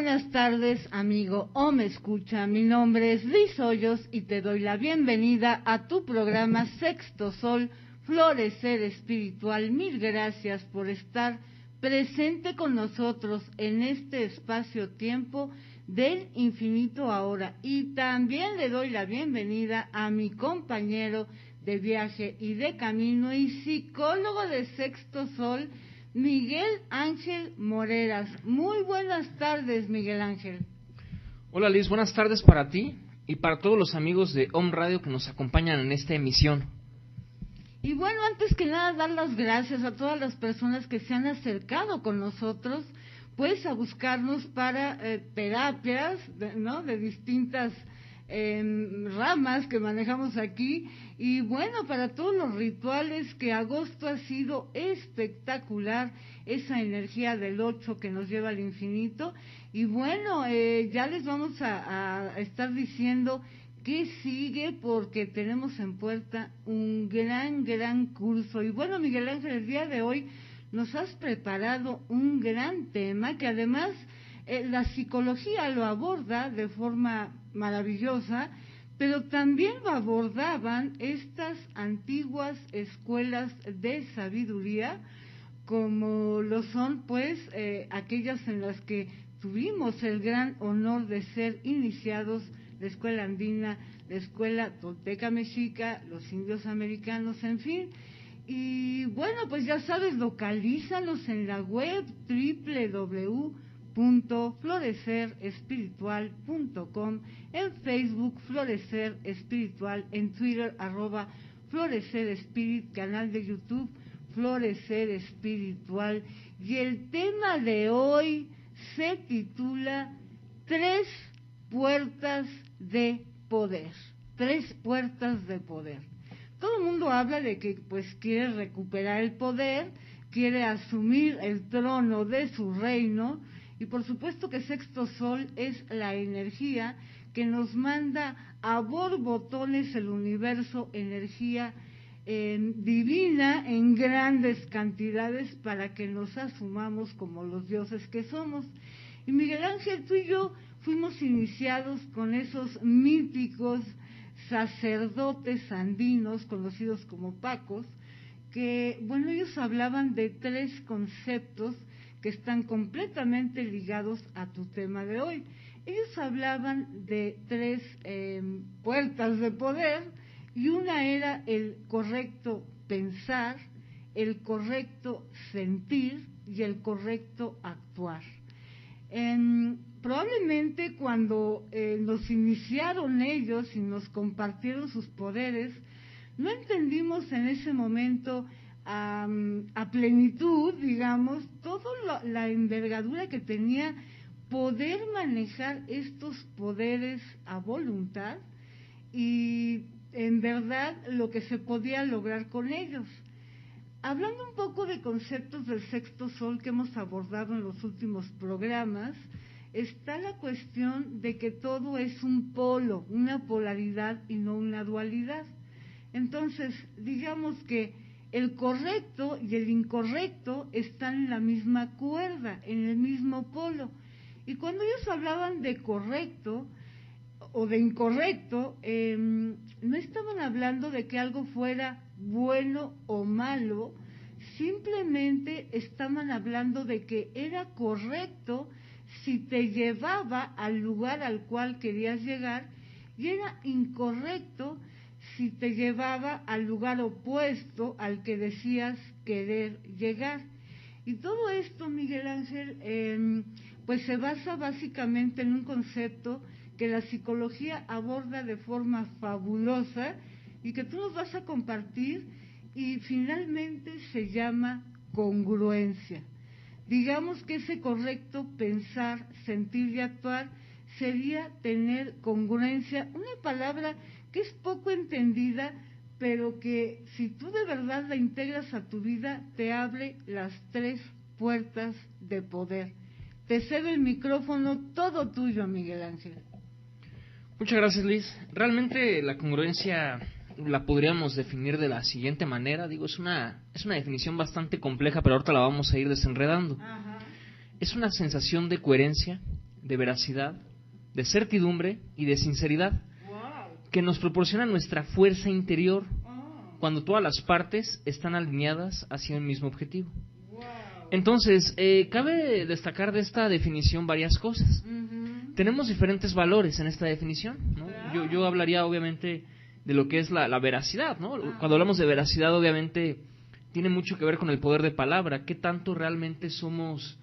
buenas tardes, amigo o me escucha. Mi nombre es Liz Hoyos y te doy la bienvenida a tu programa Sexto Sol, Florecer Espiritual. Mil gracias por estar presente con nosotros en este espacio-tiempo del infinito ahora. Y también le doy la bienvenida a mi compañero de viaje y de camino y psicólogo de Sexto Sol, Miguel Ángel Moreras. Muy buenas tardes, Miguel Ángel. Hola Liz, buenas tardes para ti y para todos los amigos de Home Radio que nos acompañan en esta emisión. Y bueno, antes que nada, dar las gracias a todas las personas que se han acercado con nosotros, pues a buscarnos para terapias, de distintas ramas que manejamos aquí. Y bueno, para todos los rituales, que agosto ha sido espectacular, esa energía del 8 que nos lleva al infinito. Y bueno, ya les vamos a estar diciendo qué sigue, porque tenemos en puerta un gran curso. Y bueno, Miguel Ángel, el día de hoy nos has preparado un gran tema que además la psicología lo aborda de forma maravillosa, pero también lo abordaban estas antiguas escuelas de sabiduría, como lo son pues aquellas en las que tuvimos el gran honor de ser iniciados: la escuela andina, la escuela tolteca mexica, los indios americanos, en fin. Y bueno, pues ya sabes, localízalos en la web www.florecerespiritual.com, en Facebook Florecer Espiritual, en Twitter @Florecer Spirit, canal de YouTube Florecer Espiritual. Y el tema de hoy se titula 3 puertas de poder. 3 puertas de poder. Todo el mundo habla de que pues quiere recuperar el poder, quiere asumir el trono de su reino, y por supuesto que Sexto Sol es la energía que nos manda a borbotones el universo, energía divina en grandes cantidades para que nos asumamos como los dioses que somos. Y Miguel Ángel, tú y yo fuimos iniciados con esos míticos sacerdotes andinos conocidos como pacos, que, bueno, ellos hablaban de 3 conceptos que están completamente ligados a tu tema de hoy. Ellos hablaban de 3 puertas de poder, y una era el correcto pensar, el correcto sentir y el correcto actuar. Probablemente cuando nos iniciaron ellos y nos compartieron sus poderes, no entendimos en ese momento a plenitud, digamos, toda la envergadura que tenía poder manejar estos poderes a voluntad, y en verdad lo que se podía lograr con ellos. Hablando un poco de conceptos del Sexto Sol que hemos abordado en los últimos programas, está la cuestión de que todo es un polo, una polaridad y no una dualidad. Entonces, digamos que el correcto y el incorrecto están en la misma cuerda, en el mismo polo. Y cuando ellos hablaban de correcto o de incorrecto, no estaban hablando de que algo fuera bueno o malo, simplemente estaban hablando de que era correcto si te llevaba al lugar al cual querías llegar, y era incorrecto si te llevaba al lugar opuesto al que decías querer llegar. Y todo esto, Miguel Ángel, pues se basa básicamente en un concepto que la psicología aborda de forma fabulosa y que tú nos vas a compartir, y finalmente se llama congruencia. Digamos que ese correcto pensar, sentir y actuar sería tener congruencia, una palabra que es poco entendida, pero que si tú de verdad la integras a tu vida, te abre las 3 puertas de poder. Te cedo el micrófono, todo tuyo, Miguel Ángel. Muchas gracias, Liz. Realmente la congruencia la podríamos definir de la siguiente manera. Digo, es una definición bastante compleja, pero ahorita la vamos a ir desenredando. Ajá. Es una sensación de coherencia de veracidad, de certidumbre y de sinceridad, que nos proporciona nuestra fuerza interior cuando todas las partes están alineadas hacia un mismo objetivo. Entonces, cabe destacar de esta definición varias cosas. Tenemos diferentes valores en esta definición, ¿no? Yo hablaría obviamente de lo que es la veracidad, ¿no? Cuando hablamos de veracidad, obviamente tiene mucho que ver con el poder de palabra. ¿Qué tanto realmente somos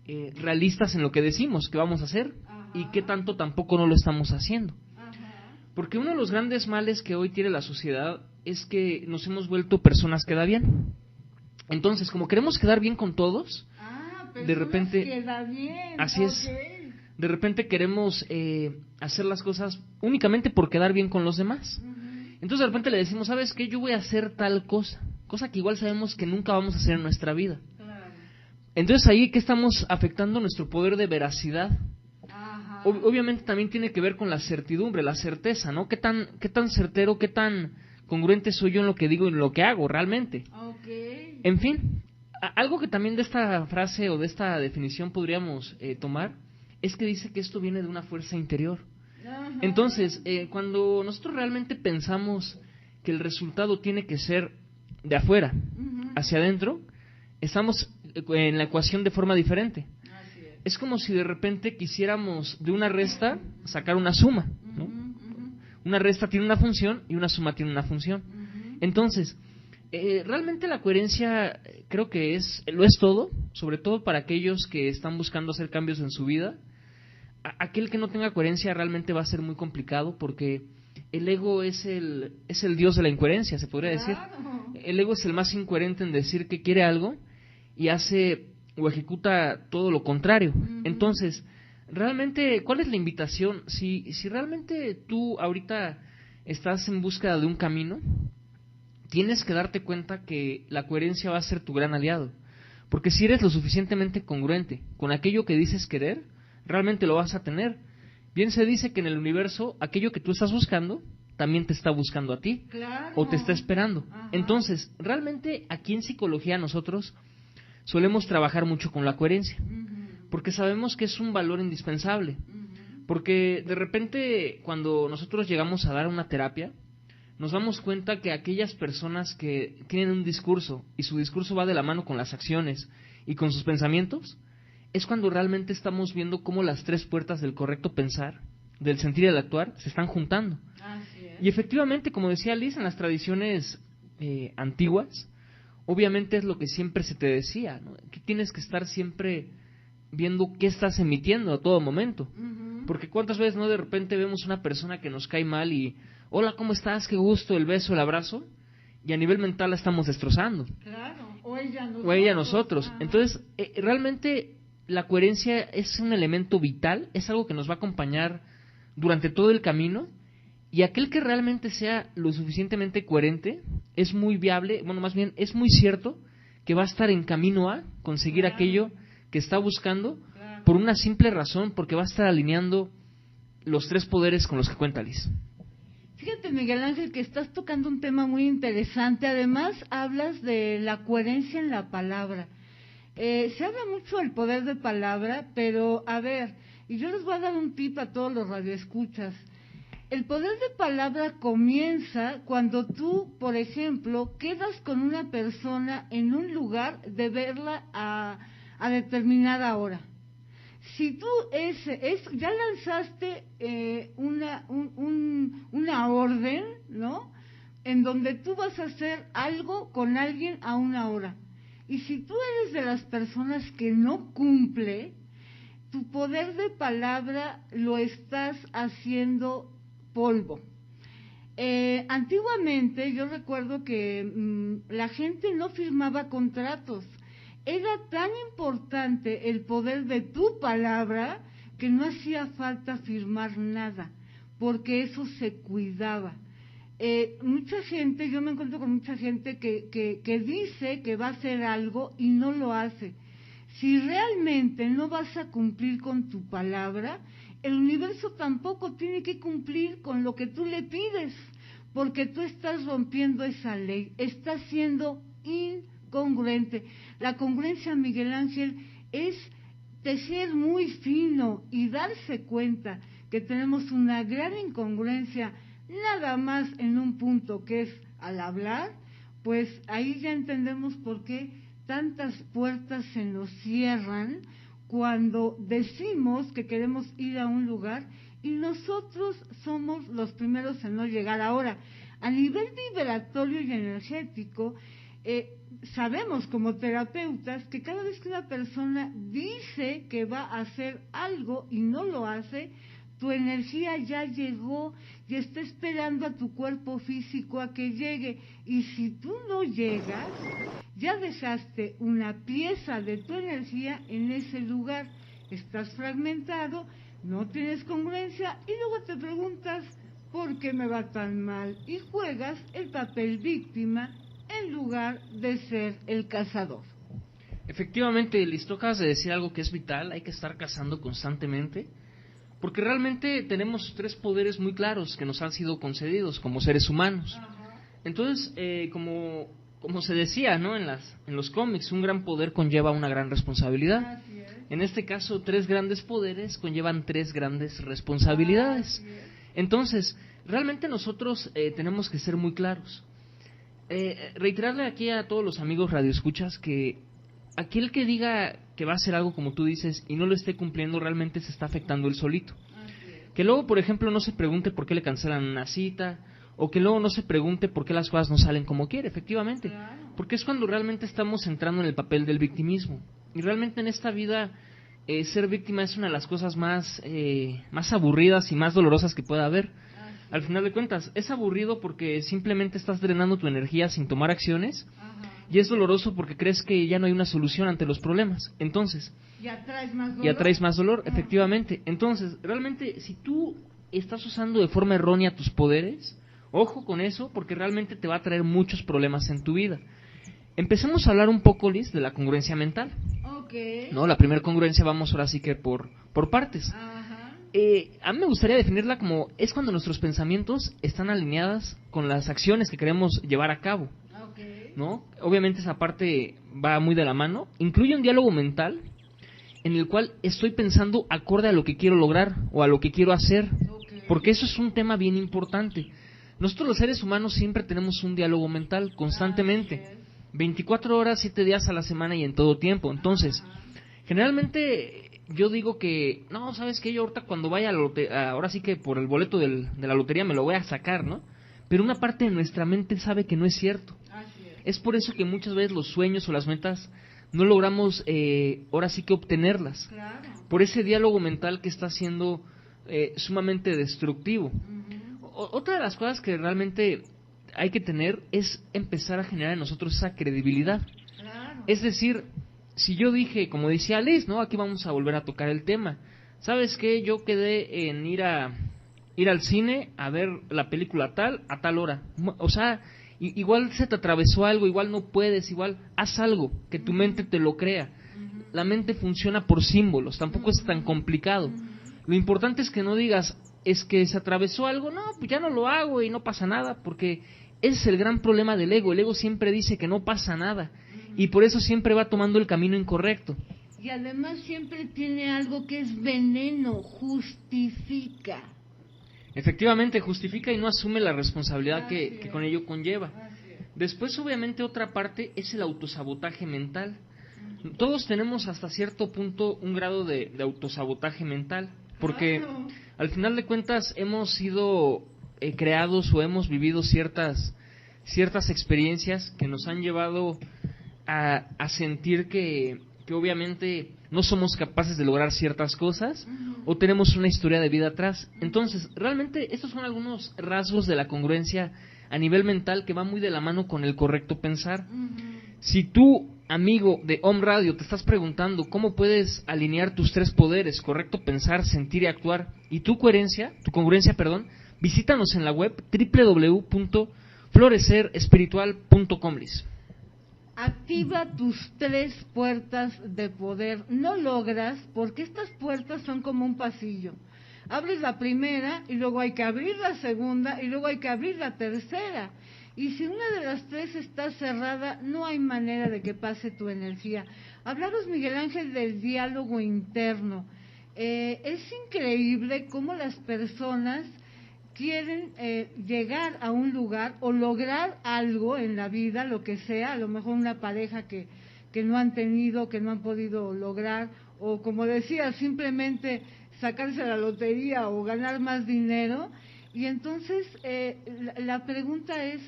realistas en lo que decimos que vamos a hacer? Y qué tanto tampoco no lo estamos haciendo. Porque uno de los grandes males que hoy tiene la sociedad es que nos hemos vuelto personas que da bien. Entonces, como queremos quedar bien con todos, de repente, queda bien. Así es, de repente queremos hacer las cosas únicamente por quedar bien con los demás. Entonces de repente le decimos, ¿sabes qué? Yo voy a hacer tal cosa que igual sabemos que nunca vamos a hacer en nuestra vida. Entonces ahí que estamos afectando nuestro poder de veracidad. Obviamente también tiene que ver con la certidumbre, la certeza, ¿no? ¿Qué tan certero, qué tan congruente soy yo en lo que digo y en lo que hago realmente? En fin, algo que también de esta frase o de esta definición podríamos tomar es que dice que esto viene de una fuerza interior. Entonces, cuando nosotros realmente pensamos que el resultado tiene que ser de afuera hacia adentro, estamos en la ecuación de forma diferente. Es como si de repente quisiéramos de una resta sacar una suma, ¿no? Una resta tiene una función y una suma tiene una función. Entonces, realmente la coherencia creo que lo es todo, sobre todo para aquellos que están buscando hacer cambios en su vida. Aquel que no tenga coherencia realmente va a ser muy complicado, porque el ego es el dios de la incoherencia, se podría decir. El ego es el más incoherente en decir que quiere algo y hace o ejecuta todo lo contrario. Entonces, realmente, ¿cuál es la invitación? Si realmente tú ahorita estás en búsqueda de un camino, tienes que darte cuenta que la coherencia va a ser tu gran aliado. Porque si eres lo suficientemente congruente con aquello que dices querer, realmente lo vas a tener. Bien se dice que en el universo, aquello que tú estás buscando, también te está buscando a ti. O te está esperando. Entonces, realmente aquí en psicología nosotros solemos trabajar mucho con la coherencia. Porque sabemos que es un valor indispensable. Porque de repente, cuando nosotros llegamos a dar una terapia, nos damos cuenta que aquellas personas que tienen un discurso y su discurso va de la mano con las acciones y con sus pensamientos, es cuando realmente estamos viendo cómo las tres puertas del correcto pensar, del sentir y del actuar, se están juntando. Y efectivamente, como decía Liz, en las tradiciones antiguas, obviamente es lo que siempre se te decía, ¿no? Que tienes que estar siempre viendo qué estás emitiendo a todo momento. Porque cuántas veces no de repente vemos una persona que nos cae mal y hola, ¿cómo estás? Qué gusto, el beso, el abrazo, y a nivel mental la estamos destrozando. O ella a nosotros. Entonces, realmente la coherencia es un elemento vital, es algo que nos va a acompañar durante todo el camino, y aquel que realmente sea lo suficientemente coherente es muy viable, bueno, más bien es muy cierto que va a estar en camino a conseguir aquello que está buscando, por una simple razón, porque va a estar alineando los tres poderes con los que cuenta Liz. Fíjate, Miguel Ángel, que estás tocando un tema muy interesante. Además, hablas de la coherencia en la palabra. Se habla mucho del poder de palabra, pero a ver, y yo les voy a dar un tip a todos los radioescuchas. El poder de palabra comienza cuando tú, por ejemplo, quedas con una persona en un lugar de verla a determinada hora. Si tú ya lanzaste una orden, ¿no? En donde tú vas a hacer algo con alguien a una hora. Y si tú eres de las personas que no cumple, tu poder de palabra lo estás haciendo polvo. Antiguamente yo recuerdo que la gente no firmaba contratos. Era tan importante el poder de tu palabra que no hacía falta firmar nada, porque eso se cuidaba. Mucha gente, yo me encuentro con mucha gente que dice que va a hacer algo y no lo hace. Si realmente no vas a cumplir con tu palabra, el universo tampoco tiene que cumplir con lo que tú le pides, porque tú estás rompiendo esa ley, estás siendo incongruente. La congruencia, Miguel Ángel, es tejer muy fino y darse cuenta que tenemos una gran incongruencia nada más en un punto que es al hablar, pues ahí ya entendemos por qué tantas puertas se nos cierran cuando decimos que queremos ir a un lugar y nosotros somos los primeros en no llegar. Ahora, a nivel vibratorio y energético, sabemos como terapeutas que cada vez que una persona dice que va a hacer algo y no lo hace, tu energía ya llegó y está esperando a tu cuerpo físico a que llegue. Y si tú no llegas, ya dejaste una pieza de tu energía en ese lugar. Estás fragmentado, no tienes congruencia y luego te preguntas, ¿por qué me va tan mal? Y juegas el papel víctima en lugar de ser el cazador. Efectivamente, Liz, tú acabas de decir algo que es vital, hay que estar cazando constantemente, porque realmente tenemos tres poderes muy claros que nos han sido concedidos como seres humanos. Entonces, como se decía, ¿no?, en los cómics, un gran poder conlleva una gran responsabilidad. En este caso, tres grandes poderes conllevan tres grandes responsabilidades. Entonces, realmente nosotros tenemos que ser muy claros. Reiterarle aquí a todos los amigos radioescuchas que aquel que diga que va a hacer algo como tú dices y no lo esté cumpliendo, realmente se está afectando él solito. Que luego, por ejemplo, no se pregunte por qué le cancelan una cita, o que luego no se pregunte por qué las cosas no salen como quiere, efectivamente. Porque es cuando realmente estamos entrando en el papel del victimismo. Y realmente en esta vida, ser víctima es una de las cosas más aburridas y más dolorosas que pueda haber. Al final de cuentas, es aburrido porque simplemente estás drenando tu energía sin tomar acciones. Y es doloroso porque crees que ya no hay una solución ante los problemas. Entonces, y atraes más dolor, efectivamente. Entonces, realmente, si tú estás usando de forma errónea tus poderes, ojo con eso, porque realmente te va a traer muchos problemas en tu vida. Empecemos a hablar un poco, Liz, de la congruencia mental. ¿No? La primera congruencia, vamos ahora sí que por partes. A mí me gustaría definirla como, es cuando nuestros pensamientos están alineadas con las acciones que queremos llevar a cabo. ¿No? Obviamente esa parte va muy de la mano. Incluye un diálogo mental en el cual estoy pensando acorde a lo que quiero lograr o a lo que quiero hacer, porque eso es un tema bien importante. Nosotros los seres humanos siempre tenemos un diálogo mental constantemente, 24 horas, 7 días a la semana y en todo tiempo. Entonces, generalmente yo digo que, no, ¿sabes qué? Yo ahorita cuando vaya ahora sí que por el boleto de la lotería me lo voy a sacar, ¿no? Pero una parte de nuestra mente sabe que no es cierto. Es por eso que muchas veces los sueños o las metas no logramos ahora sí que obtenerlas. Por ese diálogo mental que está siendo sumamente destructivo. Otra de las cosas que realmente hay que tener es empezar a generar en nosotros esa credibilidad. Es decir, si yo dije, como decía Liz, ¿no? Aquí vamos a volver a tocar el tema. ¿Sabes qué? Yo quedé en ir al cine a ver la película tal a tal hora. O sea, igual se te atravesó algo, igual no puedes, igual haz algo, que tu mente te lo crea. La mente funciona por símbolos, tampoco es tan complicado. Lo importante es que no digas, es que se atravesó algo, no, pues ya no lo hago y no pasa nada, porque ese es el gran problema del ego. El ego siempre dice que no pasa nada y por eso siempre va tomando el camino incorrecto. Y además siempre tiene algo que es veneno, justifica. Efectivamente, justifica y no asume la responsabilidad que con ello conlleva. Después, obviamente, otra parte es el autosabotaje mental. Todos tenemos hasta cierto punto un grado de autosabotaje mental, porque al final de cuentas hemos sido creados o hemos vivido ciertas experiencias que nos han llevado a sentir que obviamente no somos capaces de lograr ciertas cosas o tenemos una historia de vida atrás. Entonces, realmente estos son algunos rasgos de la congruencia a nivel mental que va muy de la mano con el correcto pensar. Si tú, amigo de Home Radio, te estás preguntando cómo puedes alinear tus tres poderes, correcto pensar, sentir y actuar, y tu congruencia, visítanos en la web www.florecerespiritual.com. Activa tus tres puertas de poder. No logras, porque estas puertas son como un pasillo. Abres la primera y luego hay que abrir la segunda y luego hay que abrir la tercera. Y si una de las tres está cerrada, no hay manera de que pase tu energía. Hablamos, Miguel Ángel, del diálogo interno. Es increíble cómo las personas quieren llegar a un lugar o lograr algo en la vida, lo que sea, a lo mejor una pareja que no han tenido, que no han podido lograr, o como decía, simplemente sacarse la lotería o ganar más dinero. Y entonces la pregunta es,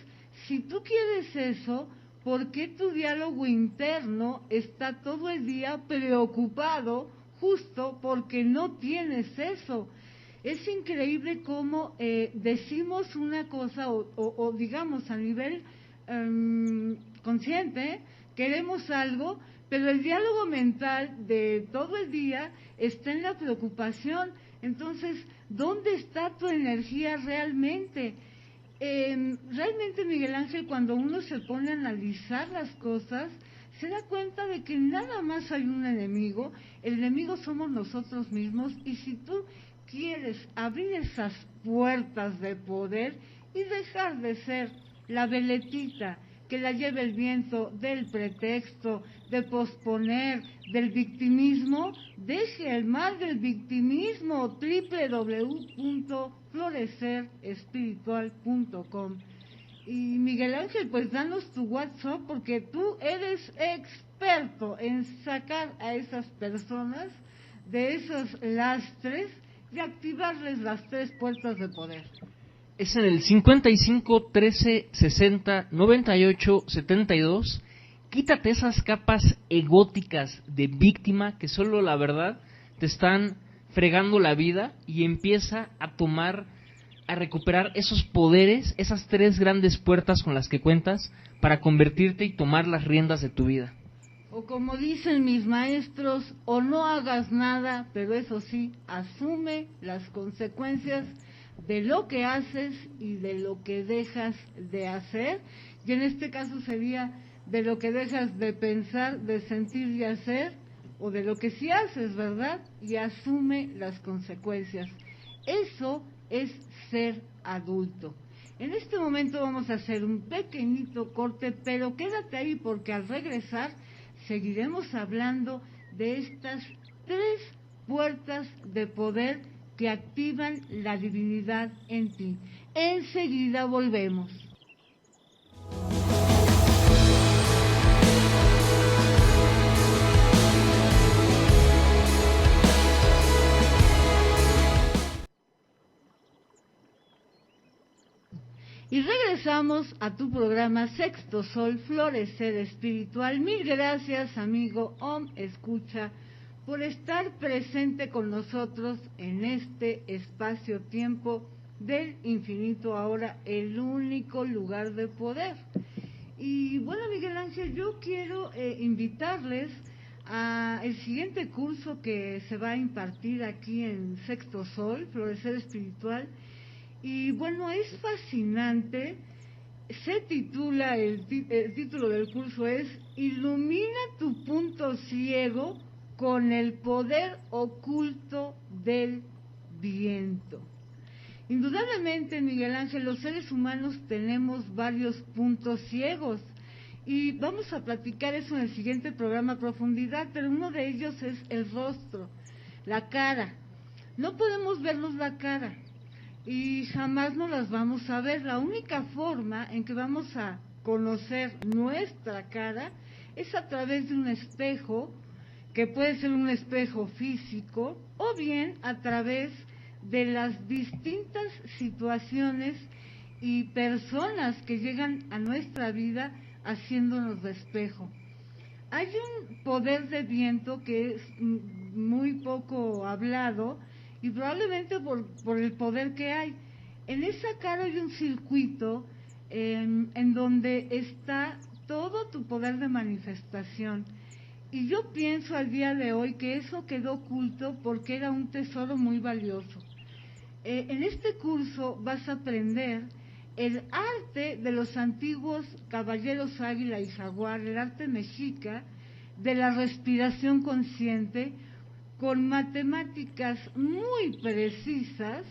si tú quieres eso, ¿por qué tu diálogo interno está todo el día preocupado justo porque no tienes eso? Es increíble cómo decimos una cosa o digamos a nivel consciente, queremos algo, pero el diálogo mental de todo el día está en la preocupación. Entonces, ¿dónde está tu energía realmente? Realmente, Miguel Ángel, cuando uno se pone a analizar las cosas, se da cuenta de que nada más hay un enemigo. El enemigo somos nosotros mismos, y si tú quieres abrir esas puertas de poder y dejar de ser la veletita que la lleva el viento del pretexto, de posponer, del victimismo, deje el mal del victimismo. www.florecerespiritual.com. Y Miguel Ángel, pues danos tu WhatsApp, porque tú eres experto en sacar a esas personas de esos lastres y activarles las tres puertas de poder. Es en el 55 13 60 98 72. Quítate esas capas egóticas de víctima que solo la verdad te están fregando la vida, y empieza a recuperar esos poderes, esas tres grandes puertas con las que cuentas para convertirte y tomar las riendas de tu vida. O como dicen mis maestros, o no hagas nada, pero eso sí, asume las consecuencias de lo que haces y de lo que dejas de hacer. Y en este caso sería de lo que dejas de pensar, de sentir y hacer, o de lo que sí haces, ¿verdad? Y asume las consecuencias. Eso es ser adulto. En este momento vamos a hacer un pequeñito corte, pero quédate ahí, porque al regresar seguiremos hablando de estas tres puertas de poder que activan la divinidad en ti. Enseguida volvemos. Y regresamos a tu programa Sexto Sol, Florecer Espiritual. Mil gracias, amigo Om Escucha, por estar presente con nosotros en este espacio-tiempo del infinito, ahora el único lugar de poder. Y bueno, Miguel Ángel, yo quiero invitarles a el siguiente curso que se va a impartir aquí en Sexto Sol, Florecer Espiritual. Y bueno, es fascinante. Se titula, el título del curso es Ilumina tu punto ciego con el poder oculto del viento. Indudablemente, Miguel Ángel, los seres humanos tenemos varios puntos ciegos, y vamos a platicar eso en el siguiente programa a profundidad, pero uno de ellos es el rostro, la cara. No podemos vernos la cara, y jamás nos las vamos a ver. La única forma en que vamos a conocer nuestra cara es a través de un espejo, que puede ser un espejo físico, o bien a través de las distintas situaciones y personas que llegan a nuestra vida haciéndonos de espejo. Hay un poder de viento que es muy poco hablado, y probablemente por el poder que hay. En esa cara hay un circuito en donde está todo tu poder de manifestación. Y yo pienso al día de hoy que eso quedó oculto porque era un tesoro muy valioso. En este curso vas a aprender el arte de los antiguos caballeros águila y jaguar, el arte mexica de la respiración consciente, con matemáticas muy precisas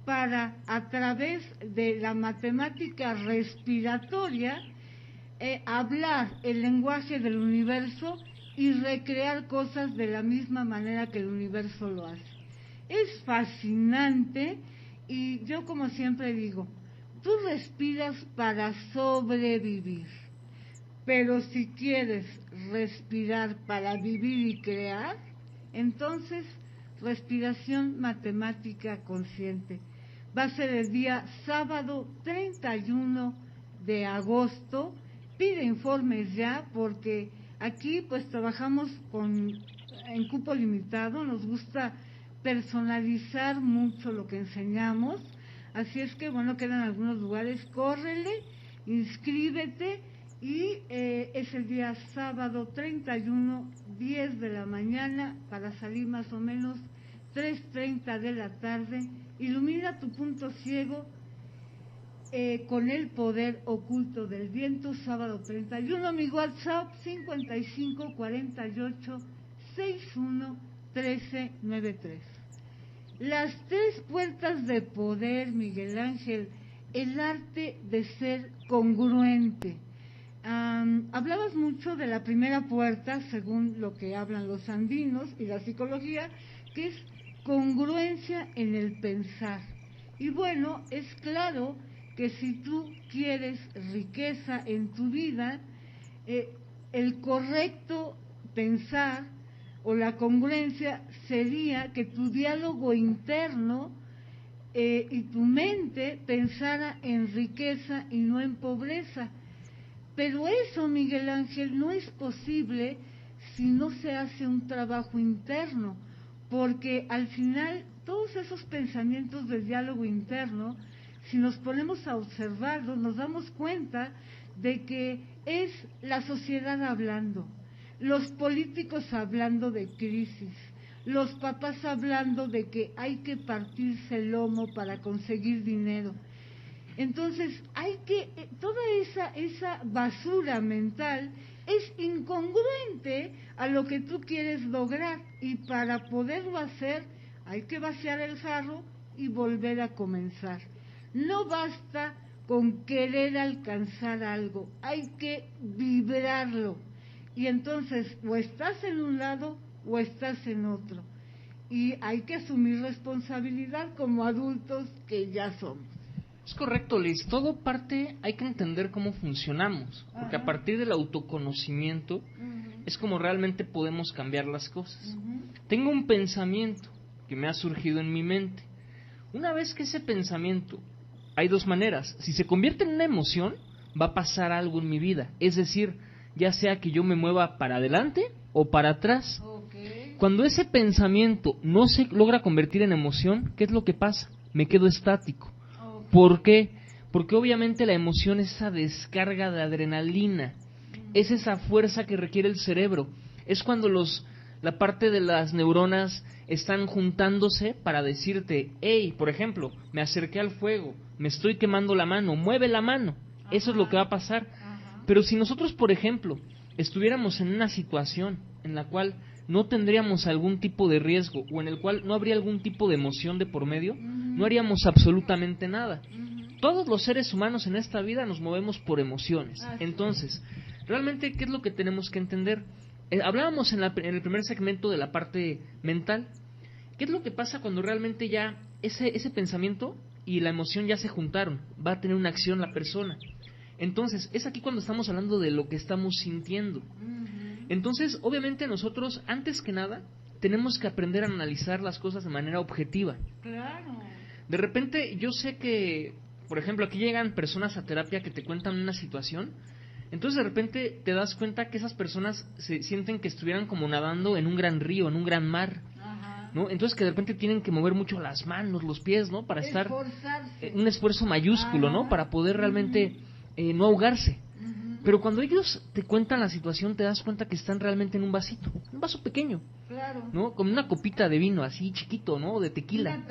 para, a través de la matemática respiratoria, hablar el lenguaje del universo y recrear cosas de la misma manera que el universo lo hace. Es fascinante y yo, como siempre digo, tú respiras para sobrevivir, pero si quieres respirar para vivir y crear, entonces respiración matemática consciente. Va a ser el día sábado 31 de agosto. Pide informes ya, porque aquí pues trabajamos en cupo limitado, nos gusta personalizar mucho lo que enseñamos, así es que bueno, quedan algunos lugares, córrele, inscríbete y es el día sábado 31, 10 de la mañana, para salir más o menos 3:30 de la tarde. Ilumina tu punto ciego con el poder oculto del viento, sábado 31, mi WhatsApp 55 48 61 13 93. Las 3 puertas de poder, Miguel Ángel, el arte de ser congruente. Hablabas mucho de la primera puerta, según lo que hablan los andinos y la psicología, que es congruencia en el pensar. Y bueno, es claro que si tú quieres riqueza en tu vida, el correcto pensar o la congruencia sería que tu diálogo interno y tu mente pensara en riqueza y no en pobreza. Pero eso, Miguel Ángel, no es posible si no se hace un trabajo interno, porque al final todos esos pensamientos del diálogo interno, si nos ponemos a observarlos, nos damos cuenta de que es la sociedad hablando, los políticos hablando de crisis, los papás hablando de que hay que partirse el lomo para conseguir dinero. Entonces, toda esa basura mental es incongruente a lo que tú quieres lograr, y para poderlo hacer hay que vaciar el jarro y volver a comenzar. No basta con querer alcanzar algo, hay que vibrarlo. Y entonces, o estás en un lado o estás en otro. Y hay que asumir responsabilidad como adultos que ya somos. Es correcto, Liz. Todo parte, hay que entender cómo funcionamos, porque a partir del autoconocimiento es como realmente podemos cambiar las cosas. Tengo un pensamiento que me ha surgido en mi mente. Una vez que ese pensamiento, hay 2 maneras. Si se convierte en una emoción, va a pasar algo en mi vida. Es decir, ya sea que yo me mueva para adelante o para atrás. Cuando ese pensamiento no se logra convertir en emoción, ¿qué es lo que pasa? Me quedo estático. ¿Por qué? Porque obviamente la emoción es esa descarga de adrenalina, es esa fuerza que requiere el cerebro, es cuando la parte de las neuronas están juntándose para decirte, hey, por ejemplo, me acerqué al fuego, me estoy quemando la mano, mueve la mano, eso es lo que va a pasar. Pero si nosotros, por ejemplo, estuviéramos en una situación en la cual no tendríamos algún tipo de riesgo o en el cual no habría algún tipo de emoción de por medio, no haríamos absolutamente nada. Todos los seres humanos en esta vida nos movemos por emociones. Entonces, realmente, ¿qué es lo que tenemos que entender? Hablábamos en el primer segmento de la parte mental. ¿Qué es lo que pasa cuando realmente ya ese pensamiento y la emoción ya se juntaron? Va a tener una acción la persona. Entonces, es aquí cuando estamos hablando de lo que estamos sintiendo. Entonces, obviamente nosotros, antes que nada, tenemos que aprender a analizar las cosas de manera objetiva. Claro. De repente, yo sé que, por ejemplo, aquí llegan personas a terapia que te cuentan una situación, entonces de repente te das cuenta que esas personas se sienten que estuvieran como nadando en un gran río, en un gran mar, ¿no? Entonces que de repente tienen que mover mucho las manos, los pies, ¿no? Para estar un esfuerzo mayúsculo, ¿no? Para poder realmente no ahogarse. Pero cuando ellos te cuentan la situación, te das cuenta que están realmente en un vasito, un vaso pequeño, ¿no? Como una copita de vino así chiquito, ¿no? De tequila.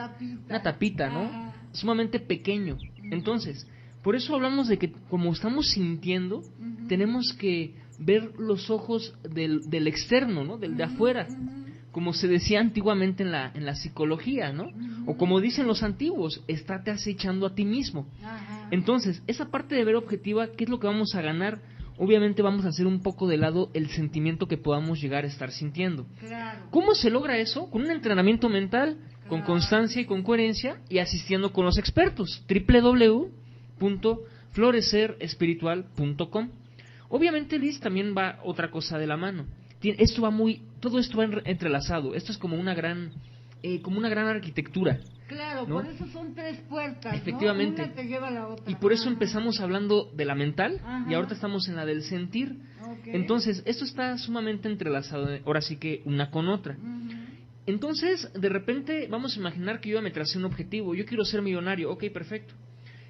Una tapita, ¿no? Sumamente pequeño. Entonces, por eso hablamos de que como estamos sintiendo, tenemos que ver los ojos del externo, ¿no? Del de afuera. como se decía antiguamente en la psicología, ¿no? O como dicen los antiguos, estate acechando a ti mismo. Entonces, esa parte de ver objetiva, ¿qué es lo que vamos a ganar? Obviamente vamos a hacer un poco de lado el sentimiento que podamos llegar a estar sintiendo. Claro. ¿Cómo se logra eso? Con un entrenamiento mental, con constancia y con coherencia, y asistiendo con los expertos. www.florecerespiritual.com. Obviamente, Liz, también va otra cosa de la mano. Todo esto va entrelazado. Esto es como una gran arquitectura. Claro, ¿no? por eso son 3 puertas, Efectivamente. ¿no? Una te lleva a la otra. Y por eso empezamos hablando de la mental, Ajá. y ahorita estamos en la del sentir. Okay. Entonces, esto está sumamente entrelazado, ahora sí que una con otra. Entonces, de repente, vamos a imaginar que yo me tracé un objetivo. Yo quiero ser millonario. Ok, perfecto.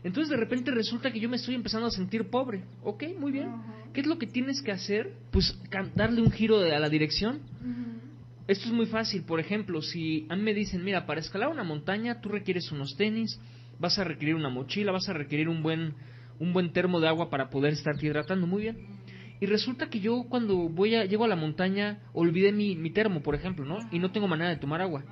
Entonces, de repente resulta que yo me estoy empezando a sentir pobre. Ok, muy bien. ¿Qué es lo que tienes que hacer? Pues darle un giro a la dirección. Esto es muy fácil. Por ejemplo, si a mí me dicen, mira, para escalar una montaña tú requieres unos tenis, vas a requerir una mochila, vas a requerir un buen termo de agua para poder estarte hidratando. Muy bien. Y resulta que yo cuando llego a la montaña olvidé mi termo, por ejemplo, ¿no? Y no tengo manera de tomar agua.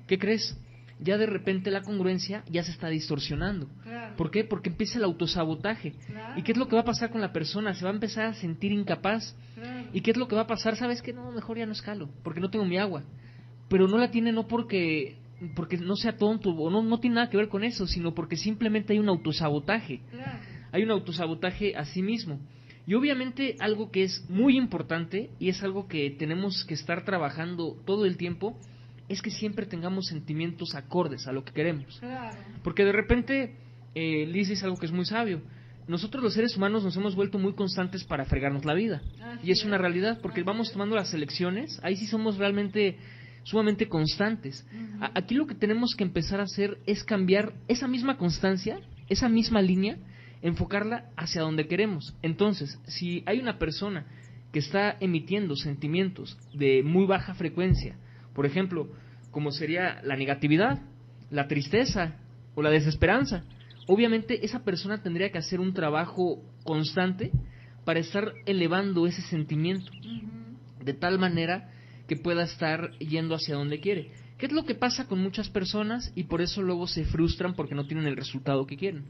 ¿Qué crees? Ya de repente la congruencia ya se está distorsionando. Claro. ¿Por qué? Porque empieza el autosabotaje. Claro. ¿Y qué es lo que va a pasar con la persona? Se va a empezar a sentir incapaz. Claro. ¿Y qué es lo que va a pasar? ¿Sabes qué? No, mejor ya no escalo, porque no tengo mi agua. Pero no la tiene no porque no sea tonto, o no tiene nada que ver con eso, sino porque simplemente hay un autosabotaje. Claro. Hay un autosabotaje a sí mismo. Y obviamente algo que es muy importante, y es algo que tenemos que estar trabajando todo el tiempo, es que siempre tengamos sentimientos acordes a lo que queremos. Claro. Porque de repente, Liz dice algo que es muy sabio. Nosotros los seres humanos nos hemos vuelto muy constantes para fregarnos la vida. Así Y es una realidad, porque vamos tomando las elecciones, ahí sí somos realmente sumamente constantes. Aquí lo que tenemos que empezar a hacer es cambiar esa misma constancia, esa misma línea, enfocarla hacia donde queremos. Entonces, si hay una persona que está emitiendo sentimientos de muy baja frecuencia, por ejemplo, como sería la negatividad, la tristeza o la desesperanza, obviamente esa persona tendría que hacer un trabajo constante para estar elevando ese sentimiento de tal manera que pueda estar yendo hacia donde quiere. ¿Qué es lo que pasa con muchas personas? Y por eso luego se frustran porque no tienen el resultado que quieren.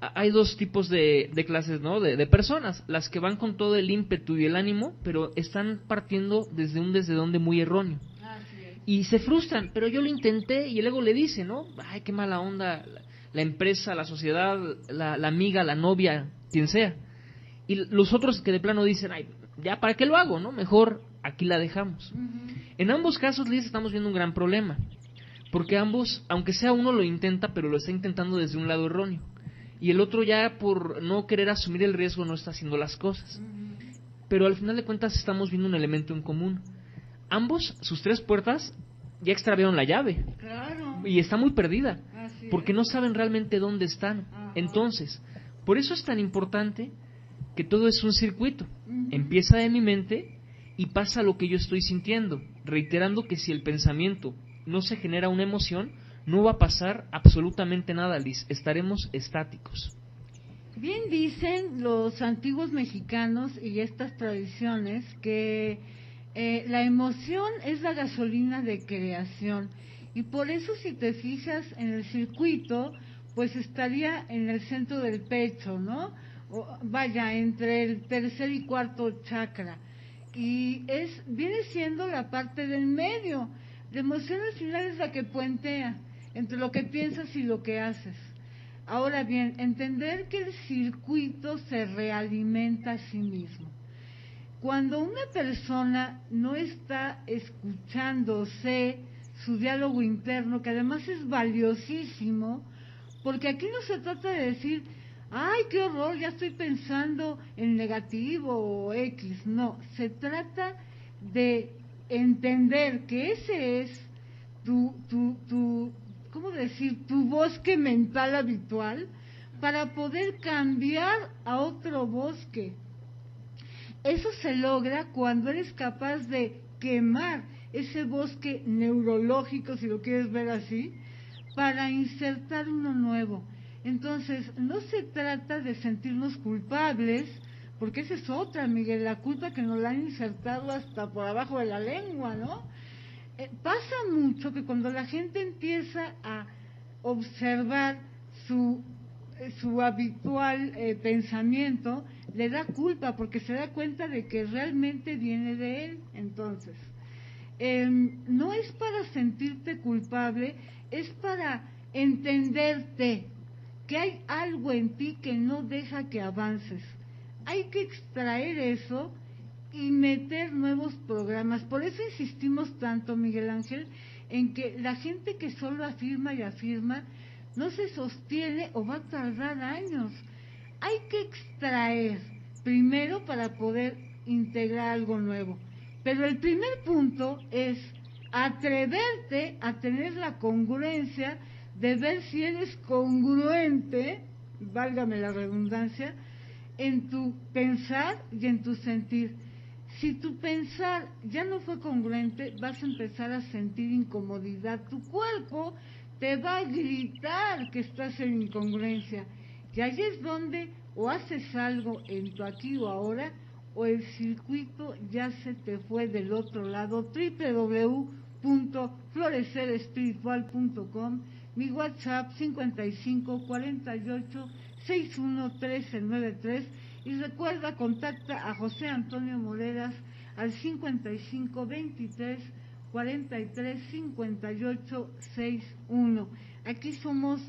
Hay 2 tipos de clases, ¿no? de personas, las que van con todo el ímpetu y el ánimo, pero están partiendo desde donde muy erróneo. Y se frustran, pero yo lo intenté, y el ego le dice, ¿no? Ay, qué mala onda, la empresa, la sociedad, la amiga, la novia, quien sea. Y los otros que de plano dicen, ay, ya, ¿para qué lo hago, no? Mejor aquí la dejamos. En ambos casos, Liz, estamos viendo un gran problema, porque ambos, aunque sea uno lo intenta, pero lo está intentando desde un lado erróneo, y el otro ya por no querer asumir el riesgo no está haciendo las cosas. Pero al final de cuentas estamos viendo un elemento en común. Ambos, sus 3 puertas, ya extraviaron la llave. Claro. Y está muy perdida, porque es. no saben realmente dónde están. Entonces, por eso es tan importante que todo es un circuito. Empieza de mi mente y pasa lo que yo estoy sintiendo, reiterando que si el pensamiento no se genera una emoción, no va a pasar absolutamente nada, Liz. Estaremos estáticos. Bien dicen los antiguos mexicanos y estas tradiciones que la emoción es la gasolina de creación, y por eso si te fijas en el circuito, pues estaría en el centro del pecho, ¿no? Vaya, entre el tercer y cuarto chakra, y viene siendo la parte del medio. La emoción al final es la que puentea entre lo que piensas y lo que haces. Ahora bien, entender que el circuito se realimenta a sí mismo. Cuando una persona no está escuchándose su diálogo interno, que además es valiosísimo, porque aquí no se trata de decir, ay, qué horror, ya estoy pensando en negativo o X, no, se trata de entender que ese es tu ¿cómo decir?, tu bosque mental habitual, para poder cambiar a otro bosque. Eso se logra cuando eres capaz de quemar ese bosque neurológico, si lo quieres ver así, para insertar uno nuevo. Entonces, no se trata de sentirnos culpables, porque esa es otra, Miguel, la culpa que nos la han insertado hasta por abajo de la lengua, ¿no? Pasa mucho que cuando la gente empieza a observar su habitual pensamiento, le da culpa porque se da cuenta de que realmente viene de él. Entonces, no es para sentirte culpable, es para entenderte que hay algo en ti que no deja que avances. Hay que extraer eso y meter nuevos programas. Por eso insistimos tanto, Miguel Ángel, en que la gente que solo afirma y afirma no se sostiene o va a tardar años. Hay que extraer primero para poder integrar algo nuevo. Pero el primer punto es atreverte a tener la congruencia de ver si eres congruente, válgame la redundancia, en tu pensar y en tu sentir. Si tu pensar ya no fue congruente, vas a empezar a sentir incomodidad. Tu cuerpo te va a gritar que estás en incongruencia. Y ahí es donde o haces algo en tu aquí o ahora, o el circuito ya se te fue del otro lado. www.florecerespiritual.com, mi WhatsApp 55 48 61 13 93, y recuerda, contacta a José Antonio Moreras al 55 23 43 58 61. Aquí somos,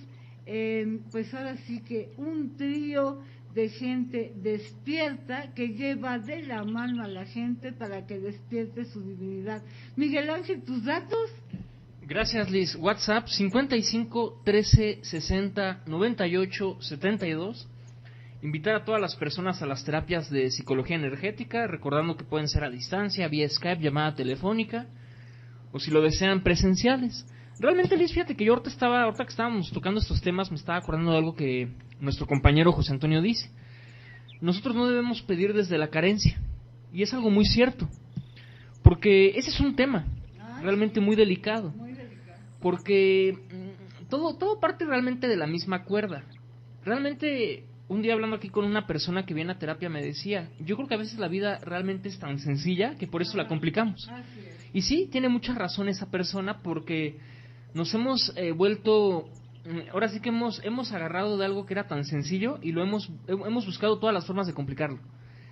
pues ahora sí que un trío de gente despierta que lleva de la mano a la gente para que despierte su divinidad. Miguel Ángel, ¿tus datos? Gracias, Liz. WhatsApp 55 13 60 98 72. Invitar a todas las personas a las terapias de psicología energética, recordando que pueden ser a distancia, vía Skype, llamada telefónica, o si lo desean, presenciales. Realmente, Liz, fíjate que yo ahorita que estábamos tocando estos temas, me estaba acordando de algo que nuestro compañero José Antonio dice. Nosotros no debemos pedir desde la carencia, y es algo muy cierto, porque ese es un tema realmente muy delicado, porque todo parte realmente de la misma cuerda. Realmente, un día hablando aquí con una persona que viene a terapia me decía, yo creo que a veces la vida realmente es tan sencilla que por eso la complicamos. Y sí, tiene mucha razón esa persona, porque nos hemos vuelto, ahora sí que hemos agarrado de algo que era tan sencillo y lo hemos buscado todas las formas de complicarlo,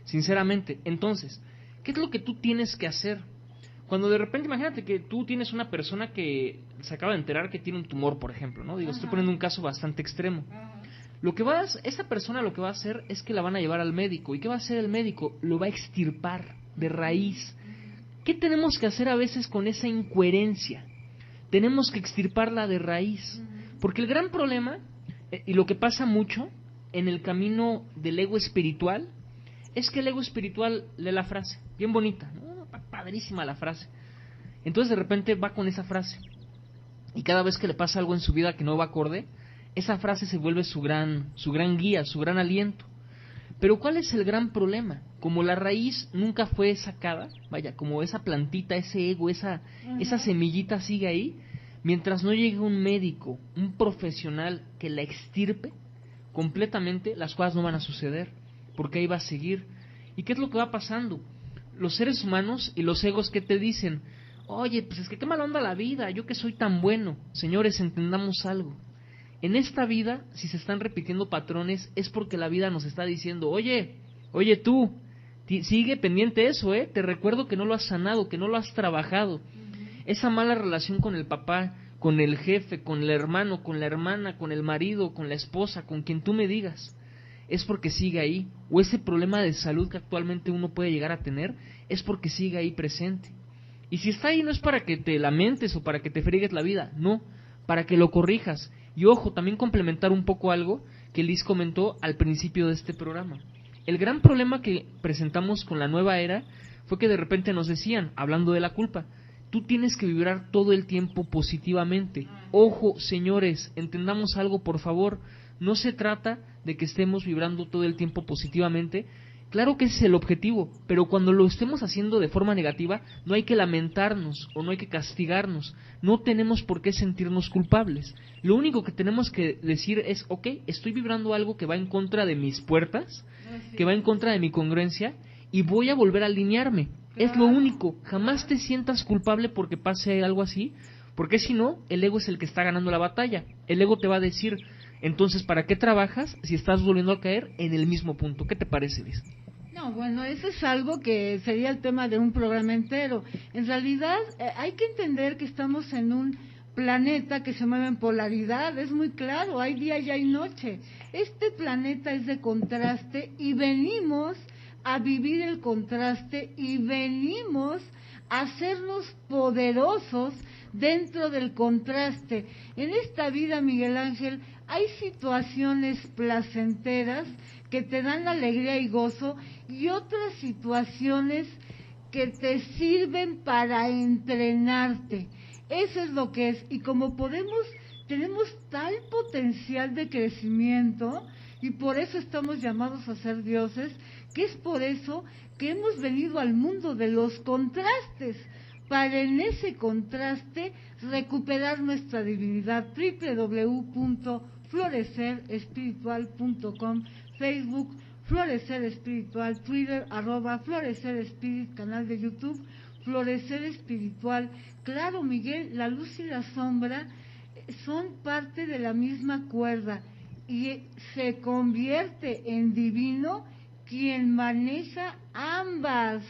sinceramente. Entonces, ¿qué es lo que tú tienes que hacer? Cuando de repente, imagínate que tú tienes una persona que se acaba de enterar que tiene un tumor, por ejemplo, ¿no? Digo, estoy poniendo un caso bastante extremo. Esa persona lo que va a hacer es que la van a llevar al médico. ¿Y qué va a hacer el médico? Lo va a extirpar de raíz. ¿Qué tenemos que hacer a veces con esa incoherencia? Tenemos que extirparla de raíz. Porque el gran problema, y lo que pasa mucho en el camino del ego espiritual, es que el ego espiritual lee la frase, bien bonita, ¿no? Padrísima la frase. Entonces de repente va con esa frase. Y cada vez que le pasa algo en su vida que no va acorde, esa frase se vuelve su gran guía, su gran aliento. Pero ¿cuál es el gran problema? Como la raíz nunca fue sacada, vaya, como esa plantita, ese ego, esa semillita sigue ahí, mientras no llegue un médico, un profesional que la extirpe completamente, las cosas no van a suceder, porque ahí va a seguir. ¿Y qué es lo que va pasando? Los seres humanos y los egos que te dicen, oye, pues es que qué mala onda la vida, yo que soy tan bueno. Señores, entendamos algo. En esta vida, si se están repitiendo patrones, es porque la vida nos está diciendo, oye tú, sigue pendiente eso, te recuerdo que no lo has sanado, que no lo has trabajado. Esa mala relación con el papá, con el jefe, con el hermano, con la hermana, con el marido, con la esposa, con quien tú me digas, es porque sigue ahí. O ese problema de salud que actualmente uno puede llegar a tener, es porque sigue ahí presente. Y si está ahí no es para que te lamentes o para que te friegues la vida, no, para que lo corrijas. Y ojo, también complementar un poco algo que Liz comentó al principio de este programa. El gran problema que presentamos con la nueva era fue que de repente nos decían, hablando de la culpa, tú tienes que vibrar todo el tiempo positivamente. Ojo, señores, entendamos algo, por favor, no se trata de que estemos vibrando todo el tiempo positivamente. Claro que ese es el objetivo, pero cuando lo estemos haciendo de forma negativa, no hay que lamentarnos o no hay que castigarnos. No tenemos por qué sentirnos culpables. Lo único que tenemos que decir es, ok, estoy vibrando algo que va en contra de mis puertas, que va en contra de mi congruencia, y voy a volver a alinearme. Es lo único. Jamás te sientas culpable porque pase algo así, porque si no, el ego es el que está ganando la batalla. El ego te va a decir, entonces, ¿para qué trabajas si estás volviendo a caer en el mismo punto? ¿Qué te parece, Liz? No, bueno, eso es algo que sería el tema de un programa entero. En realidad, hay que entender que estamos en un planeta que se mueve en polaridad, es muy claro, hay día y hay noche. Este planeta es de contraste y venimos a vivir el contraste y venimos a hacernos poderosos dentro del contraste. En esta vida, Miguel Ángel, hay situaciones placenteras que te dan alegría y gozo y otras situaciones que te sirven para entrenarte. Eso es lo que es. Y como tenemos tal potencial de crecimiento y por eso estamos llamados a ser dioses, que es por eso que hemos venido al mundo de los contrastes, para en ese contraste recuperar nuestra divinidad. www.florecerespiritual.com, Facebook Florecer Espiritual, Twitter @Florecer Spirit, canal de YouTube Florecer Espiritual. Claro, Miguel, la luz y la sombra son parte de la misma cuerda y se convierte en divino quien maneja ambas,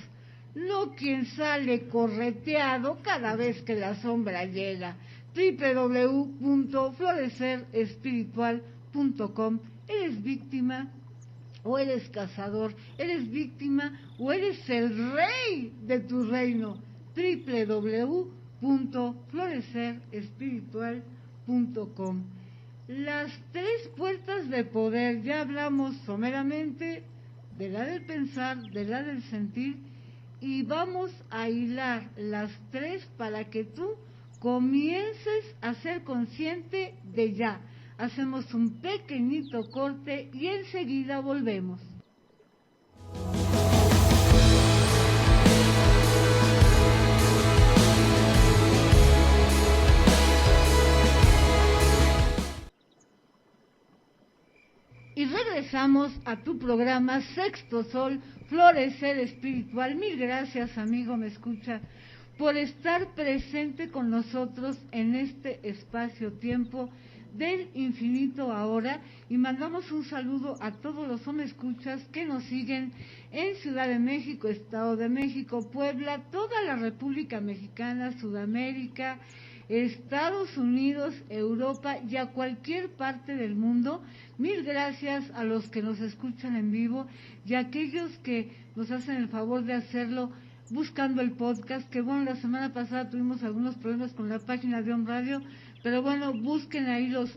no quien sale correteado cada vez que la sombra llega. www.florecerespiritual.com. ¿Eres víctima o eres cazador? ¿Eres víctima o eres el rey de tu reino? www.florecerespiritual.com. Las 3 puertas de poder, ya hablamos someramente de la del pensar, de la del sentir, y vamos a hilar las 3 para que tú comiences a ser consciente de ya. Hacemos un pequeñito corte y enseguida volvemos. Y regresamos a tu programa Sexto Sol, Florecer Espiritual. Mil gracias, amigo, me escucha, por estar presente con nosotros en este espacio-tiempo del infinito ahora, y mandamos un saludo a todos los escuchas que nos siguen en Ciudad de México, Estado de México, Puebla, toda la República Mexicana, Sudamérica, Estados Unidos, Europa y a cualquier parte del mundo. Mil gracias a los que nos escuchan en vivo y a aquellos que nos hacen el favor de hacerlo buscando el podcast, que bueno, la semana pasada tuvimos algunos problemas con la página de On Radio, pero bueno, busquen ahí los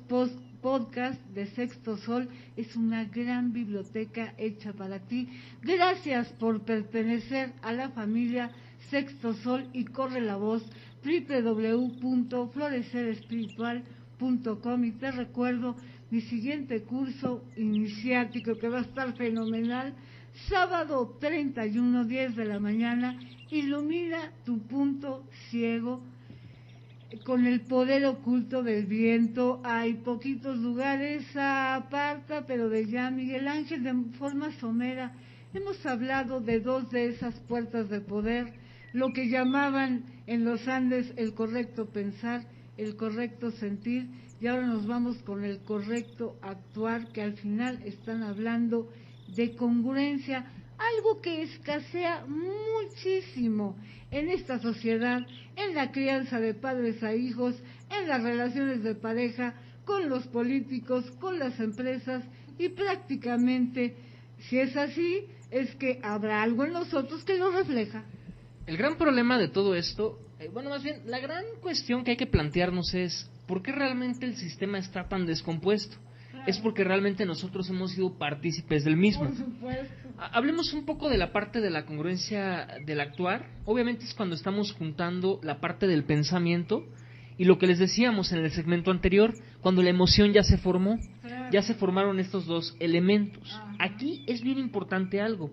podcasts de Sexto Sol, es una gran biblioteca hecha para ti. Gracias por pertenecer a la familia Sexto Sol y corre la voz, www.florecerespiritual.com. Y te recuerdo mi siguiente curso iniciático que va a estar fenomenal, sábado 31, 10 de la mañana, ilumina tu punto ciego con el poder oculto del viento. Hay poquitos lugares, aparta, pero de ya, Miguel Ángel, de forma somera, hemos hablado de 2 de esas puertas de poder, lo que llamaban en los Andes el correcto pensar, el correcto sentir, y ahora nos vamos con el correcto actuar, que al final están hablando de congruencia, algo que escasea muchísimo en esta sociedad, en la crianza de padres a hijos, en las relaciones de pareja, con los políticos, con las empresas, y prácticamente, si es así, es que habrá algo en nosotros que lo refleja. El gran problema de todo esto, bueno, más bien, la gran cuestión que hay que plantearnos es, ¿por qué realmente el sistema está tan descompuesto? Claro. Es porque realmente nosotros hemos sido partícipes del mismo. Por supuesto. Hablemos un poco de la parte de la congruencia del actuar. Obviamente es cuando estamos juntando la parte del pensamiento y lo que les decíamos en el segmento anterior, cuando la emoción ya se formó, claro, ya se formaron estos 2 elementos. Ajá. Aquí es bien importante algo.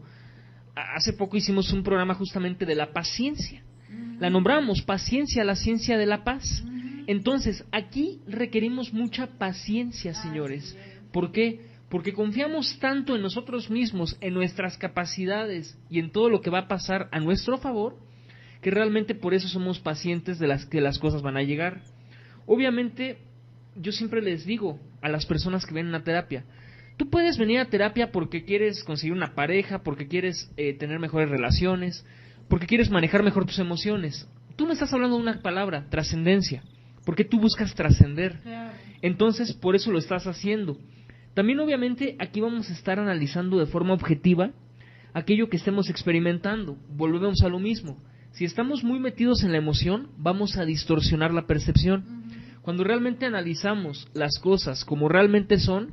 Hace poco hicimos un programa justamente de la paciencia. La nombramos paciencia, la ciencia de la paz. Entonces, aquí requerimos mucha paciencia, señores. ¿Por qué? porque confiamos tanto en nosotros mismos, en nuestras capacidades y en todo lo que va a pasar a nuestro favor, que realmente por eso somos pacientes de las que las cosas van a llegar. Obviamente, yo siempre les digo a las personas que vienen a terapia, tú puedes venir a terapia porque quieres conseguir una pareja, porque quieres tener mejores relaciones, porque quieres manejar mejor tus emociones. Tú me estás hablando de una palabra, trascendencia, porque tú buscas trascender. Claro. Entonces, por eso lo estás haciendo. También, obviamente, aquí vamos a estar analizando de forma objetiva aquello que estemos experimentando. Volvemos a lo mismo. Si estamos muy metidos en la emoción, vamos a distorsionar la percepción. Cuando realmente analizamos las cosas como realmente son,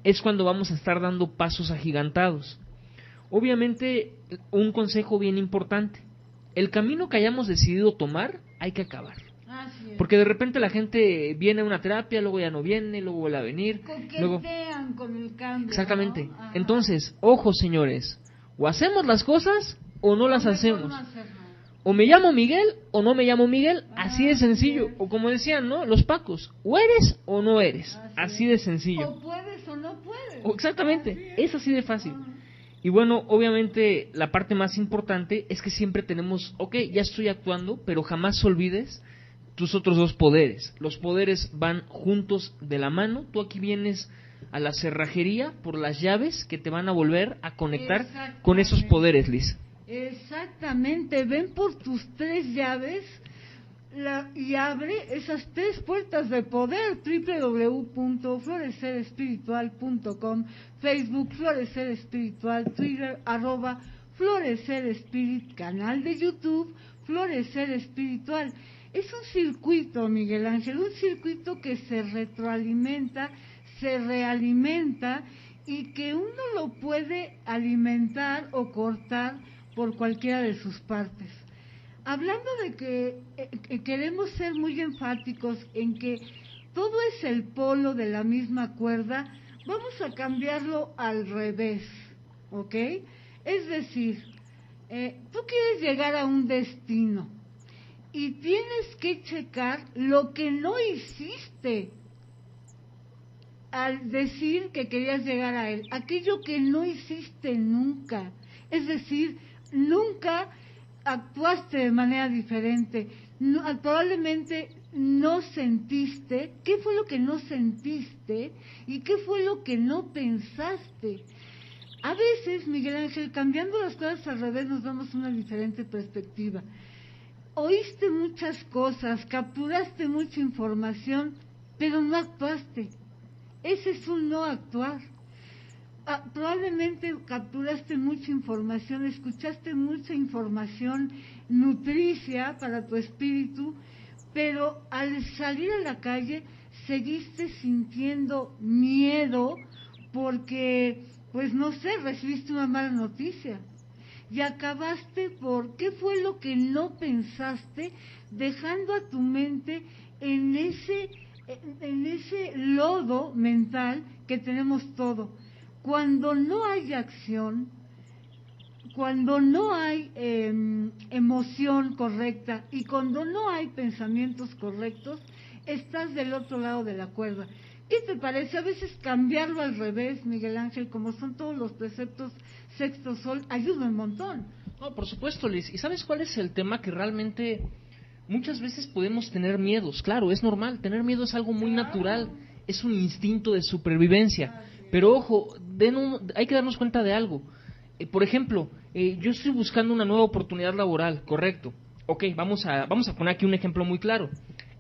es cuando vamos a estar dando pasos agigantados. Obviamente, un consejo bien importante: el camino que hayamos decidido tomar, hay que acabar. Porque de repente la gente viene a una terapia, luego ya no viene, luego vuelve a venir. Luego... con el cambio. Exactamente. ¿No? Entonces, ojo, señores, o hacemos las cosas o no las hacemos. No, o me llamo Miguel o no me llamo Miguel, así de sencillo. O como decían, ¿no? Los Pacos, o eres o no eres, así de sencillo. O puedes o no puedes. Exactamente, es así de fácil. Y bueno, obviamente la parte más importante es que siempre tenemos, ok, ya estoy actuando, pero jamás olvides tus otros dos poderes. Los poderes van juntos de la mano. Tú aquí vienes a la cerrajería por las llaves que te van a volver a conectar con esos poderes, Liz. Exactamente, ven por tus 3 llaves y abre esas 3 puertas de poder. www.florecerespiritual.com, Facebook Florecer Espiritual, Twitter @Florecer Spirit, canal de YouTube Florecer Espiritual. Es un circuito, Miguel Ángel, un circuito que se retroalimenta, se realimenta y que uno lo puede alimentar o cortar por cualquiera de sus partes. Hablando de que queremos ser muy enfáticos en que todo es el polo de la misma cuerda, vamos a cambiarlo al revés, ¿ok? Es decir, tú quieres llegar a un destino y tienes que checar lo que no hiciste al decir que querías llegar a él, aquello que no hiciste nunca, es decir, nunca actuaste de manera diferente, probablemente no sentiste, ¿qué fue lo que no sentiste y qué fue lo que no pensaste? A veces, Miguel Ángel, cambiando las cosas al revés nos damos una diferente perspectiva. Oíste muchas cosas, capturaste mucha información, pero no actuaste. Ese es un no actuar. Probablemente capturaste mucha información, escuchaste mucha información nutricia para tu espíritu, pero al salir a la calle seguiste sintiendo miedo porque, pues no sé, recibiste una mala noticia. Y acabaste por, ¿qué fue lo que no pensaste? Dejando a tu mente en ese lodo mental que tenemos todo. Cuando no hay acción, cuando no hay emoción correcta y cuando no hay pensamientos correctos, estás del otro lado de la cuerda. ¿Qué te parece? A veces cambiarlo al revés, Miguel Ángel, como son todos los preceptos sexto sol, ayuda un montón. No, por supuesto, Liz. ¿Y sabes cuál es el tema? Que realmente muchas veces podemos tener miedos. Claro, es normal, tener miedo es algo muy natural, es un instinto de supervivencia. Pero ojo, hay que darnos cuenta de algo. Por ejemplo, yo estoy buscando una nueva oportunidad laboral, correcto. Ok, vamos a poner aquí un ejemplo muy claro.